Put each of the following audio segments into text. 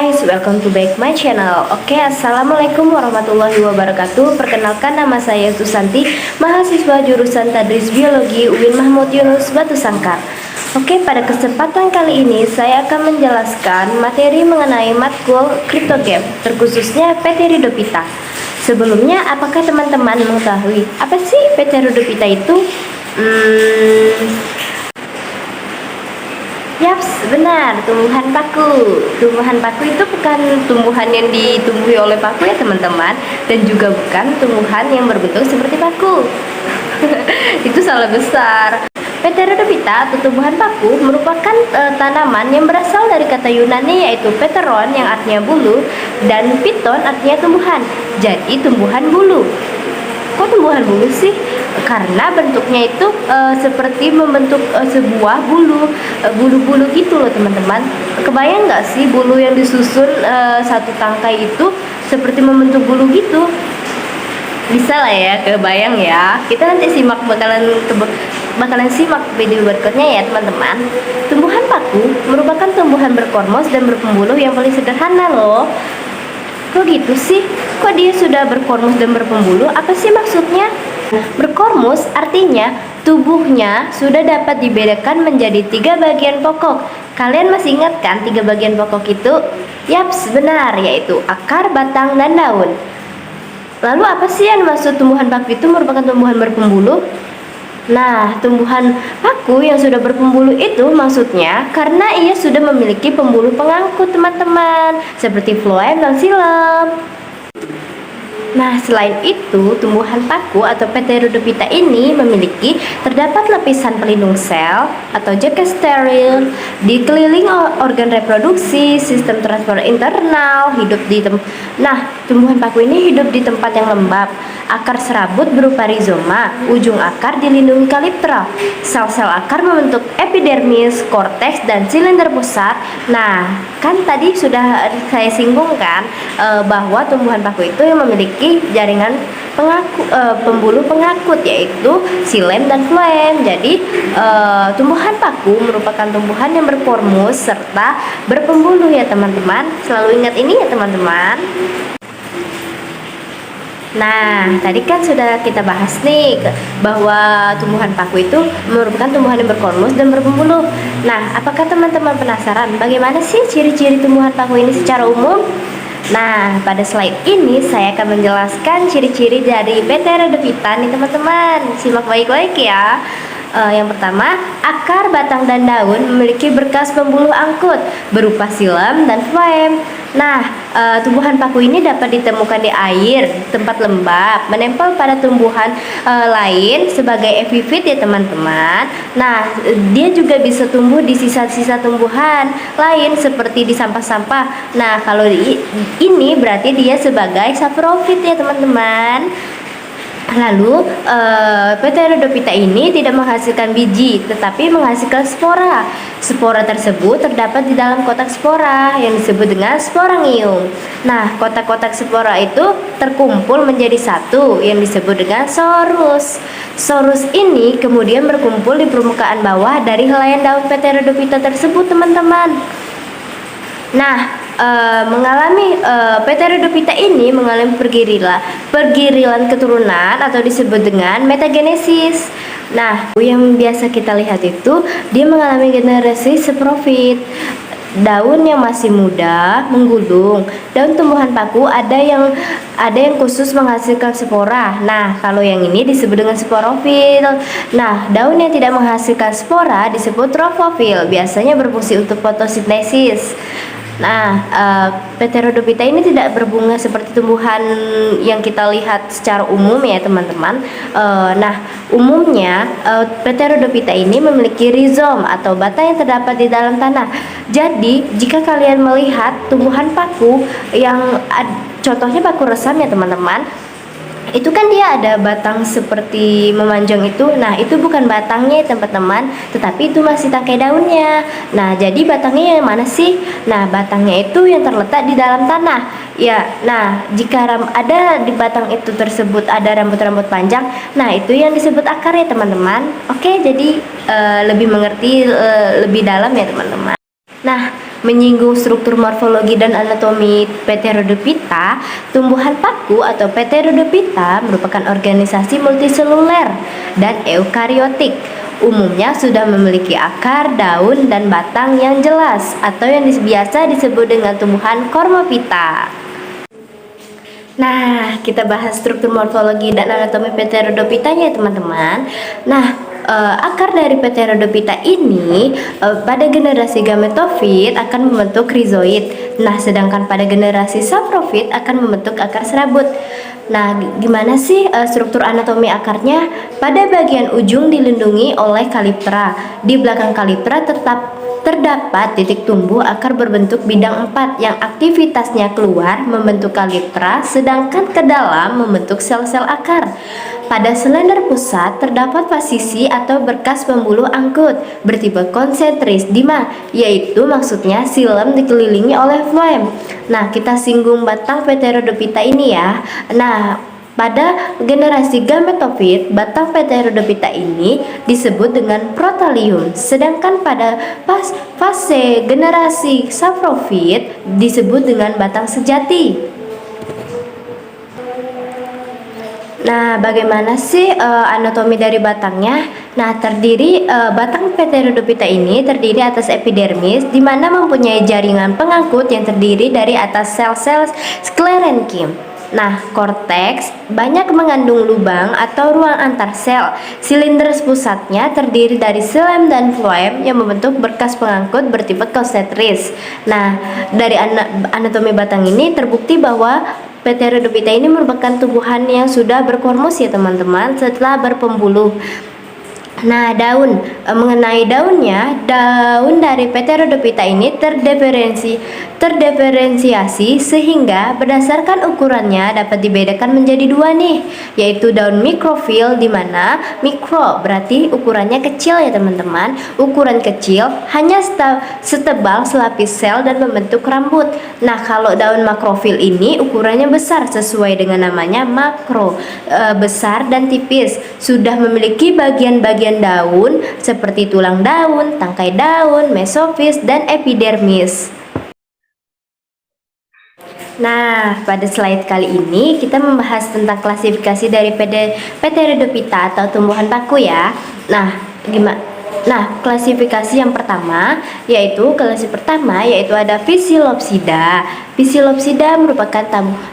guys, welcome to back my channel. Oke, assalamualaikum warahmatullahi wabarakatuh. Perkenalkan, nama saya Susanti, mahasiswa jurusan Tadris Biologi UIN Mahmud Yunus Batu Sangkar. Oke, pada kesempatan kali ini saya akan menjelaskan materi mengenai matkul kriptogame, terkhususnya PT Ridopita. Sebelumnya, apakah teman-teman mengetahui apa sih PT Ridopita itu? Yaps, benar, tumbuhan paku. Tumbuhan paku itu bukan tumbuhan yang ditumbuhi oleh paku ya teman-teman, dan juga bukan tumbuhan yang berbentuk seperti paku. Itu salah besar. PT Ridopita atau tumbuhan paku merupakan tanaman yang berasal dari kata Yunani yaitu pteron yang artinya bulu dan piton artinya tumbuhan. Jadi tumbuhan bulu. Kok tumbuhan bulu sih? Karena bentuknya itu seperti membentuk sebuah bulu-bulu gitu loh teman-teman. Kebayang nggak sih bulu yang disusun satu tangkai itu seperti membentuk bulu gitu? Bisa lah ya, kebayang ya. Kita nanti simak bakalan simak video berikutnya ya teman-teman. Tumbuhan paku merupakan tumbuhan berkormos dan berpembuluh yang paling sederhana loh. Kok gitu sih? Kok dia sudah berkormus dan berpembuluh? Apa sih maksudnya? Berkormus artinya tubuhnya sudah dapat dibedakan menjadi 3 bagian pokok. Kalian masih ingat kan 3 bagian pokok itu? Yaps, benar, yaitu akar, batang, dan daun. Lalu apa sih yang dimaksud tumbuhan paku itu merupakan tumbuhan berpembuluh? Nah, tumbuhan paku yang sudah berpembuluh itu maksudnya karena ia sudah memiliki pembuluh pengangkut teman-teman, seperti floem dan xilem. Nah, selain itu, tumbuhan paku atau PT Ridopita ini memiliki terdapat lapisan pelindung sel atau jaket steril, dikelilingi organ reproduksi, sistem transport internal, Nah, tumbuhan paku ini hidup di tempat yang lembab. Akar serabut berupa rizoma, ujung akar dilindungi kaliptra. Sel-sel akar membentuk epidermis, korteks, dan silinder pusat. Nah, kan tadi sudah saya singgung kan bahwa tumbuhan paku itu yang memiliki jaringan pembuluh pengakut yaitu xilem dan floem. Jadi tumbuhan paku merupakan tumbuhan yang berkormus serta berpembuluh ya teman-teman. Selalu ingat ini ya teman-teman. Nah, tadi kan sudah kita bahas nih bahwa tumbuhan paku itu merupakan tumbuhan yang berkormus dan berpembuluh. Nah, apakah teman-teman penasaran bagaimana sih ciri-ciri tumbuhan paku ini secara umum? Nah, pada slide ini saya akan menjelaskan ciri-ciri dari PT Ridopita nih teman-teman. Simak baik-baik ya. Yang pertama, akar, batang, dan daun memiliki berkas pembuluh angkut berupa xilem dan floem. Nah, tumbuhan paku ini dapat ditemukan di air, tempat lembab, menempel pada tumbuhan lain sebagai epifit ya teman-teman. Nah, dia juga bisa tumbuh di sisa-sisa tumbuhan lain seperti di sampah-sampah. Nah, kalau ini berarti dia sebagai saprofit ya teman-teman. Lalu PT Ridopita ini tidak menghasilkan biji tetapi menghasilkan spora. Spora tersebut terdapat di dalam kotak spora yang disebut dengan sporangium. Nah, kotak-kotak spora itu terkumpul menjadi satu yang disebut dengan sorus. Sorus ini kemudian berkumpul di permukaan bawah dari helaian daun PT Ridopita tersebut teman-teman. Nah, PT Ridopita ini mengalami pergirilan keturunan atau disebut dengan metagenesis. Nah, yang biasa kita lihat itu dia mengalami generasi saprofit. Daun yang masih muda menggulung. Daun tumbuhan paku ada yang khusus menghasilkan spora. Nah, kalau yang ini disebut dengan sporofil. Nah, daun yang tidak menghasilkan spora disebut tropofil. Biasanya berfungsi untuk fotosintesis. Nah, PT Ridopita ini tidak berbunga seperti tumbuhan yang kita lihat secara umum ya teman-teman. Nah, umumnya PT Ridopita ini memiliki rizom atau batang yang terdapat di dalam tanah. Jadi, jika kalian melihat tumbuhan paku yang contohnya paku resam ya teman-teman, itu kan dia ada batang seperti memanjang itu. Nah, itu bukan batangnya teman-teman, tetapi itu masih tangkai daunnya. Nah, jadi batangnya yang mana sih? Nah, batangnya itu yang terletak di dalam tanah. Ya, nah jika ada di batang itu tersebut ada rambut-rambut panjang, nah itu yang disebut akar ya teman-teman. Oke, jadi lebih mengerti lebih dalam ya teman-teman. Nah, menyinggung struktur morfologi dan anatomi Pteridophyta. Tumbuhan paku atau Pteridophyta merupakan organisasi multiseluler dan eukariotik. Umumnya sudah memiliki akar, daun, dan batang yang jelas atau yang biasa disebut dengan tumbuhan Cormophyta. Nah, kita bahas struktur morfologi dan anatomi Pteridophyta ya teman-teman. Nah, akar dari Pteridophyta ini pada generasi gametofit akan membentuk rizoid. Nah, sedangkan pada generasi saprofit akan membentuk akar serabut. Nah, gimana sih struktur anatomi akarnya? Pada bagian ujung dilindungi oleh kaliptra. Di belakang kaliptra terdapat titik tumbuh akar berbentuk bidang 4 yang aktivitasnya keluar membentuk kaliptra, sedangkan ke dalam membentuk sel-sel akar. Pada selender pusat terdapat fasisi atau berkas pembuluh angkut bertipe konsentris dima, yaitu maksudnya xilem dikelilingi oleh floem. Nah, kita singgung batang Pteridophyta ini ya. Nah, pada generasi gametofit, batang Pteridophyta ini disebut dengan protalium, sedangkan pada fase generasi saprofit disebut dengan batang sejati. Nah, bagaimana sih anatomi dari batangnya? Nah, batang Pteridophyta ini terdiri atas epidermis, di mana mempunyai jaringan pengangkut yang terdiri dari atas sel-sel sklerenkim. Nah, korteks banyak mengandung lubang atau ruang antar sel. Silinder pusatnya terdiri dari xilem dan floem yang membentuk berkas pengangkut bertipe konsentris. Nah, dari anatomi batang ini terbukti bahwa Pteridophyta ini merupakan tumbuhan yang sudah berkormus ya teman-teman, setelah berpembuluh. Nah, mengenai daunnya, daun dari Pteridophyta ini terdiferensiasi sehingga berdasarkan ukurannya dapat dibedakan menjadi dua nih, yaitu daun mikrofil, di mana mikro berarti ukurannya kecil ya teman-teman. Ukuran kecil hanya setebal selapis sel dan membentuk rambut. Nah, kalau daun makrofil ini ukurannya besar sesuai dengan namanya makro, besar dan tipis, sudah memiliki bagian-bagian daun seperti tulang daun, tangkai daun, mesofis, dan epidermis. Nah, pada slide kali ini kita membahas tentang klasifikasi dari Pteridophyta atau tumbuhan paku ya. Nah, klasifikasi yang pertama yaitu ada Phyllopsida. Phyllopsida merupakan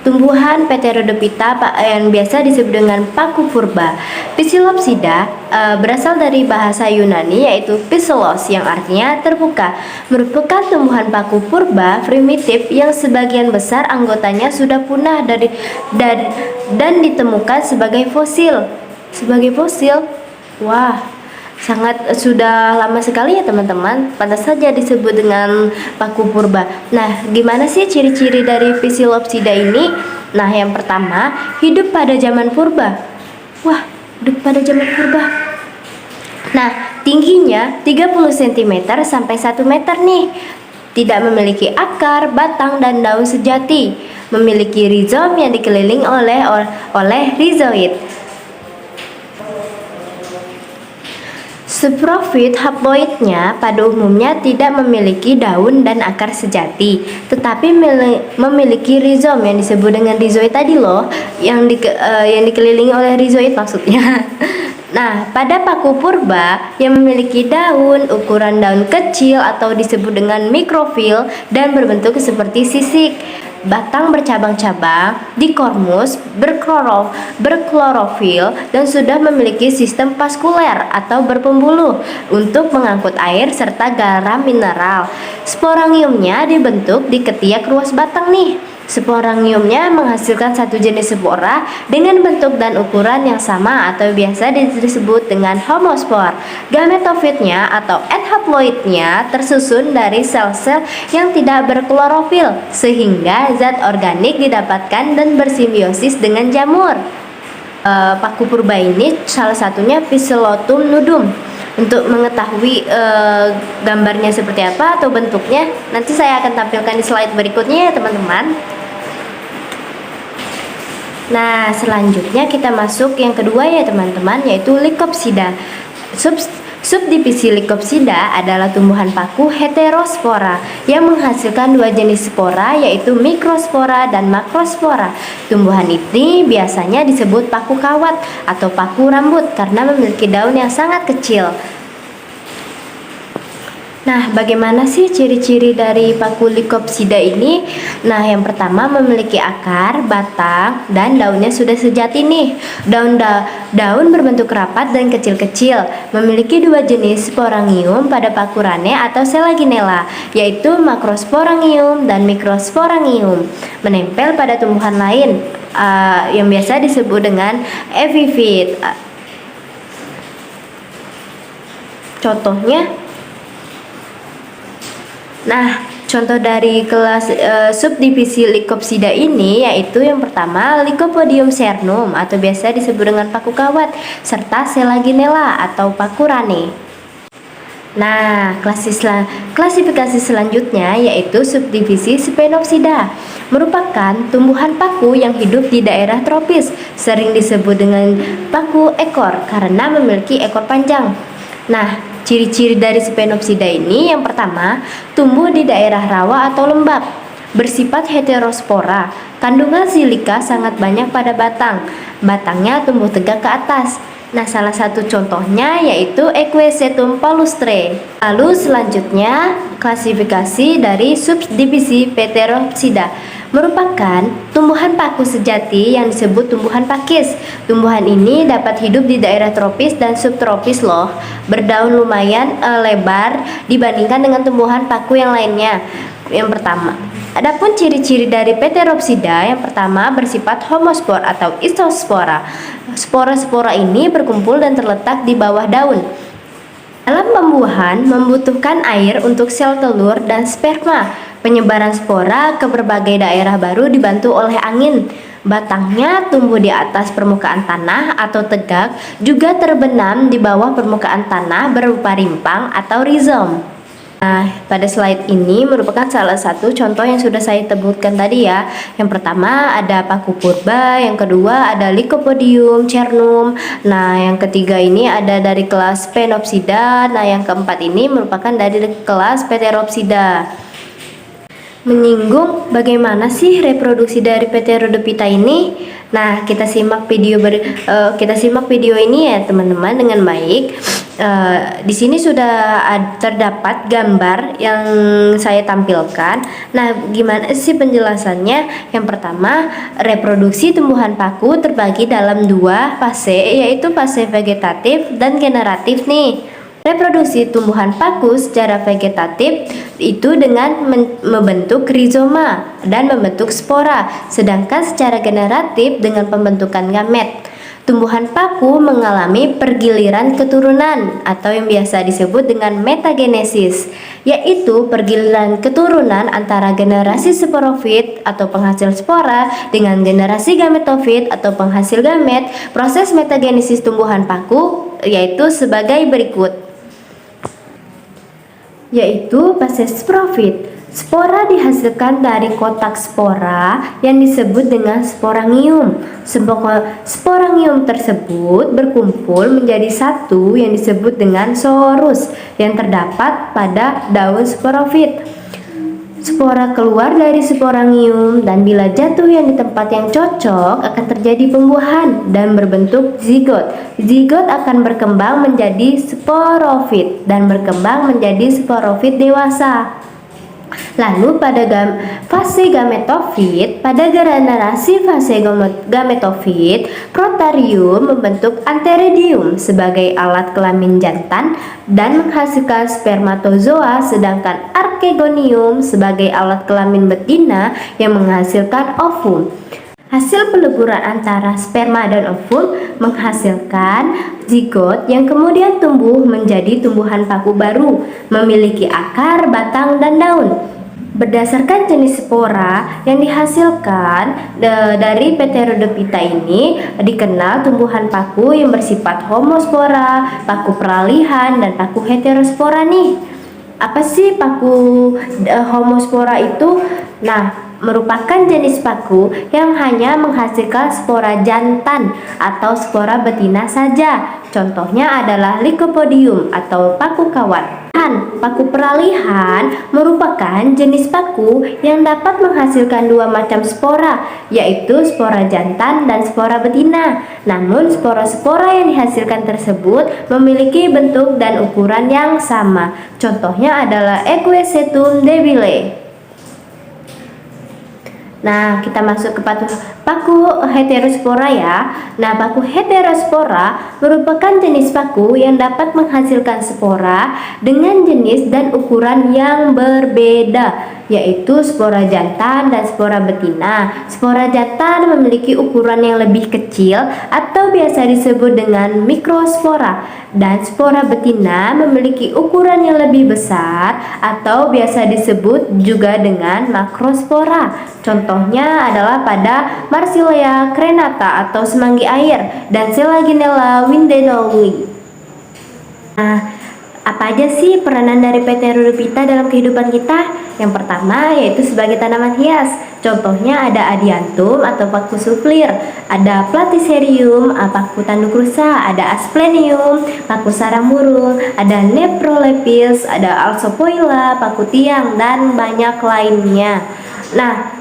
tumbuhan Pteridophyta yang biasa disebut dengan paku purba. Phyllopsida berasal dari bahasa Yunani yaitu Phylos yang artinya terbuka. Merupakan tumbuhan paku purba primitif yang sebagian besar anggotanya sudah punah dan ditemukan sebagai fosil. Wah, sudah lama sekali ya teman-teman, pantas saja disebut dengan paku purba. Nah, gimana sih ciri-ciri dari Phyllopsida ini? Nah, yang pertama, hidup pada zaman purba. Wah, hidup pada zaman purba. Nah, tingginya 30 cm sampai 1 meter nih. Tidak memiliki akar, batang, dan daun sejati. Memiliki rizom yang dikelilingi oleh rizoid. Saprofit haploidnya pada umumnya tidak memiliki daun dan akar sejati, tetapi memiliki rizom yang disebut dengan rizoid tadi loh, yang dikelilingi oleh rizoid maksudnya. Nah, pada paku purba yang memiliki daun, ukuran daun kecil atau disebut dengan mikrofil dan berbentuk seperti sisik. Batang bercabang-cabang, dikormus, berklorofil, dan sudah memiliki sistem vaskuler atau berpembuluh untuk mengangkut air serta garam mineral. Sporangiumnya dibentuk di ketiak ruas batang nih. Sporangiumnya menghasilkan satu jenis spora dengan bentuk dan ukuran yang sama atau biasa disebut dengan homospor. Gametofitnya atau haploidnya tersusun dari sel-sel yang tidak berklorofil sehingga zat organik didapatkan dan bersimbiosis dengan jamur. Paku purba ini salah satunya Phyllostum nudum. Untuk mengetahui gambarnya seperti apa atau bentuknya, nanti saya akan tampilkan di slide berikutnya ya teman-teman. Nah, selanjutnya kita masuk yang kedua ya teman-teman, yaitu Lycopsida. Subdivisi Lycopsida adalah tumbuhan paku heterospora yang menghasilkan dua jenis spora, yaitu mikrospora dan makrospora. Tumbuhan ini biasanya disebut paku kawat atau paku rambut karena memiliki daun yang sangat kecil. Nah, bagaimana sih ciri-ciri dari paku Lycopsida ini? Nah, yang pertama memiliki akar, batang, dan daunnya sudah sejati nih. Daun berbentuk rapat dan kecil-kecil, memiliki dua jenis sporangium pada paku rane atau selaginella, yaitu makrosporangium dan mikrosporangium, menempel pada tumbuhan lain yang biasa disebut dengan epifit. Contohnya, nah, contoh dari kelas subdivisi Lycopsida ini yaitu yang pertama Lycopodium cernum atau biasa disebut dengan paku kawat, serta Selaginella atau paku rane. Nah, klasifikasi selanjutnya yaitu subdivisi Sphenopsida, merupakan tumbuhan paku yang hidup di daerah tropis, sering disebut dengan paku ekor karena memiliki ekor panjang. Nah, ciri-ciri dari Sphenopsida ini yang pertama, tumbuh di daerah rawa atau lembab, bersifat heterospora, kandungan silika sangat banyak pada batang, batangnya tumbuh tegak ke atas. Nah, salah satu contohnya yaitu Equisetum palustre. Lalu selanjutnya, klasifikasi dari subdivisi Pteropsida, merupakan tumbuhan paku sejati yang disebut tumbuhan pakis. Tumbuhan ini dapat hidup di daerah tropis dan subtropis loh. Berdaun lumayan lebar dibandingkan dengan tumbuhan paku yang lainnya. Yang pertama, adapun ciri-ciri dari Pteropsida, yang pertama bersifat homospor atau isospora. Spora-spora ini berkumpul dan terletak di bawah daun. Dalam pembuahan membutuhkan air untuk sel telur dan sperma. Penyebaran spora ke berbagai daerah baru dibantu oleh angin. Batangnya tumbuh di atas permukaan tanah atau tegak, juga terbenam di bawah permukaan tanah berupa rimpang atau rizom. Nah, pada slide ini merupakan salah satu contoh yang sudah saya sebutkan tadi ya. Yang pertama ada paku purba, yang kedua ada Lycopodium cernum. Nah, yang ketiga ini ada dari kelas Sphenopsida. Nah, yang keempat ini merupakan dari kelas Pteropsida. Menyinggung bagaimana sih reproduksi dari Pterodophyta ini. Nah, kita simak video ini ya teman-teman dengan baik. Di sini sudah terdapat gambar yang saya tampilkan. Nah, gimana sih penjelasannya? Yang pertama, reproduksi tumbuhan paku terbagi dalam dua fase, yaitu fase vegetatif dan generatif nih. Reproduksi tumbuhan paku secara vegetatif itu dengan membentuk rizoma dan membentuk spora, sedangkan secara generatif dengan pembentukan gamet. Tumbuhan paku mengalami pergiliran keturunan atau yang biasa disebut dengan metagenesis, yaitu pergiliran keturunan antara generasi sporofit atau penghasil spora dengan generasi gametofit atau penghasil gamet. Proses metagenesis tumbuhan paku yaitu sebagai berikut, yaitu fase sporofit. Spora dihasilkan dari kotak spora yang disebut dengan sporangium. Sporangium tersebut berkumpul menjadi satu yang disebut dengan zoorus yang terdapat pada daun sporofit. Spora keluar dari sporangium dan bila jatuh yang di tempat yang cocok akan terjadi pembuahan dan berbentuk zigot. Zigot akan berkembang menjadi sporofit dan berkembang menjadi sporofit dewasa. Lalu pada fase gametofit, pada generasi fase gametofit, protarium membentuk antheridium sebagai alat kelamin jantan dan menghasilkan spermatozoa, sedangkan archegonium sebagai alat kelamin betina yang menghasilkan ovum. Hasil peleburan antara sperma dan ovum menghasilkan zigot yang kemudian tumbuh menjadi tumbuhan paku baru, memiliki akar, batang, dan daun. Berdasarkan jenis spora yang dihasilkan dari Pterodophyta ini dikenal tumbuhan paku yang bersifat homospora, paku peralihan, dan paku heterospora nih. Apa sih paku homospora itu? Nah, merupakan jenis paku yang hanya menghasilkan spora jantan atau spora betina saja. Contohnya adalah Lycopodium atau paku kawat. Paku peralihan merupakan jenis paku yang dapat menghasilkan dua macam spora, yaitu spora jantan dan spora betina. Namun spora-spora yang dihasilkan tersebut memiliki bentuk dan ukuran yang sama. Contohnya adalah Equisetum debile. Nah, kita masuk ke paku heterospora ya. Nah, paku heterospora merupakan jenis paku yang dapat menghasilkan spora dengan jenis dan ukuran yang berbeda, yaitu spora jantan dan spora betina. Spora jantan memiliki ukuran yang lebih kecil atau biasa disebut dengan mikrospora, dan spora betina memiliki ukuran yang lebih besar atau biasa disebut juga dengan makrospora. Contohnya adalah pada Marsilea crenata atau semanggi air dan Selaginella windenowii. Nah, apa aja sih peranan dari Pteridophyta dalam kehidupan kita? Yang pertama yaitu sebagai tanaman hias. Contohnya ada Adiantum atau paku suplir, ada Platycerium, paku tanduk rusa, ada Asplenium, paku sarang burung, ada Nephrolepis, ada Alsopoila, paku tiang, dan banyak lainnya. Nah,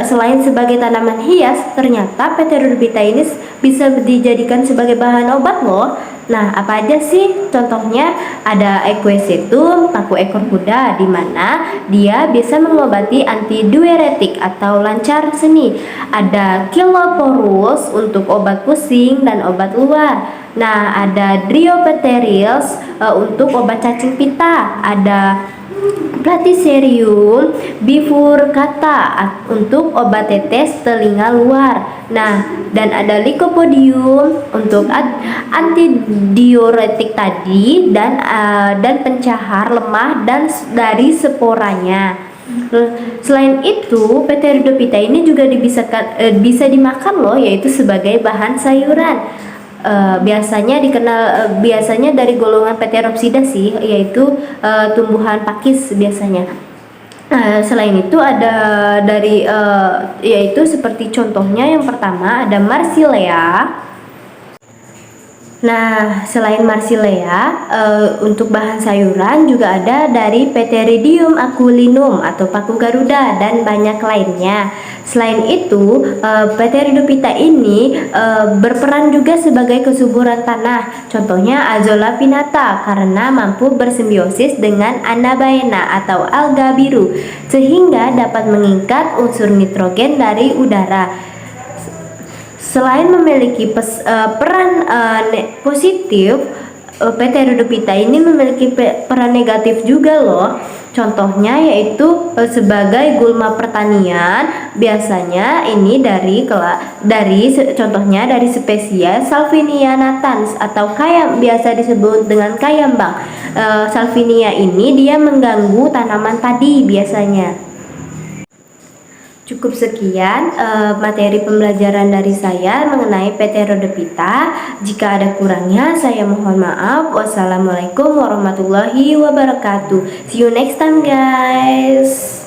selain sebagai tanaman hias, ternyata Pteridophyta ini bisa dijadikan sebagai bahan obat loh. Nah, apa aja sih? Contohnya ada Equisetum, paku ekor kuda, di mana dia bisa mengobati antidiuretik atau lancar seni. Ada Chiloporus untuk obat pusing dan obat luar. Nah, ada Dryopteris untuk obat cacing pita. Ada Platycerium bifurcata untuk obat tetes telinga luar. Nah, dan ada Lycopodium untuk antidiuretik tadi dan pencahar lemah dan dari sporanya. Selain itu, Pteridophyta ini juga bisa dimakan loh, yaitu sebagai bahan sayuran. Biasanya dari golongan Pteropsida sih, yaitu tumbuhan pakis biasanya. Selain itu ada yaitu seperti contohnya yang pertama ada Marsilea. Nah, selain Marsilea, untuk bahan sayuran juga ada dari Pteridium aquilinum atau paku Garuda dan banyak lainnya. Selain itu, Pteridophyta ini berperan juga sebagai kesuburan tanah. Contohnya Azolla pinnata karena mampu bersimbiosis dengan Anabaena atau alga biru sehingga dapat mengikat unsur nitrogen dari udara. Selain memiliki peran positif, Pteridophyta ini memiliki peran negatif juga loh. Contohnya yaitu sebagai gulma pertanian. Biasanya ini contohnya dari spesies Salvinia natans atau biasa disebut dengan kayambang. Salvinia ini dia mengganggu tanaman padi biasanya. Cukup sekian materi pembelajaran dari saya mengenai Pteridophyta. Jika ada kurangnya saya mohon maaf. Wassalamualaikum warahmatullahi wabarakatuh. See you next time guys.